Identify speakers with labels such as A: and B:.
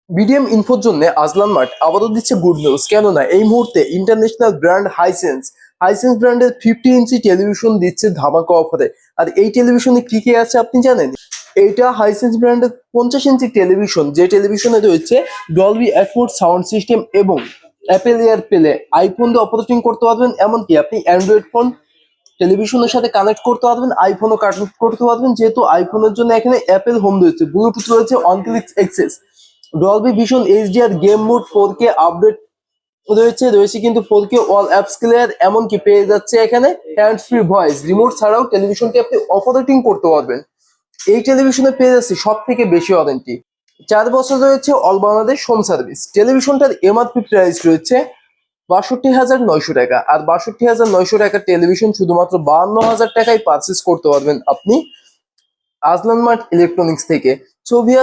A: BDM ইনফোর জন্য Azlan mart আবারও দিচ্ছে গুড নিউজ। কেননা এই মুহূর্তে ইন্টারন্যাশনাল ব্র্যান্ড হাইসেন্স ব্র্যান্ডের 50 ইঞ্চি টেলিভিশন দিচ্ছে ধামাকা অফারে। আর এই টেলিভিশনে কি কি আছে আপনি জানেন? এইটা হাইসেন্স ব্র্যান্ডের 50 ইঞ্চি টেলিভিশন, যে টেলিভিশনে রয়েছে ডলবি অ্যাটমোস সাউন্ড সিস্টেম এবং অ্যাপেল এয়ার প্লে, আইফোন দিয়ে অপারেটিং করতে পারবেন। এমনকি আপনি অ্যান্ড্রয়েড ফোন টেলিভিশনের সাথে কানেক্ট করতে পারবেন, আইফোনও কানেক্ট করতে পারবেন। যেহেতু আইফোনের জন্য এখানে অ্যাপেল হোম রয়েছে, ব্লুটুথ রয়েছে, on click access, Dolby vision HDR game mode, 4K update রয়েছে কিন্তু 4K অল অ্যাপস ক্লিয়ার। এমনকি পেয়ে যাচ্ছে এখানে হ্যান্ডস ফ্রি ভয়েস রিমোট ছাড়াও টেলিভিশনটি আপনি অপারেটিং করতে পারবেন। এই টেলিভিশনে পেয়ে যাচ্ছে সব থেকে বেশি ওয়ারেন্টি, 4 বছর রয়েছে অল বাংলাদেশ হোম সার্ভিস। টেলিভিশনটার এমআরপি প্রাইস রয়েছে 62,900 টাকা। আর 62,900 টাকার টেলিভিশন শুধুমাত্র 52,000 টাকায় পারচেস করতে পারবেন আপনি আজলান মার্ট ইলেকট্রনিক্স থেকে। ছবি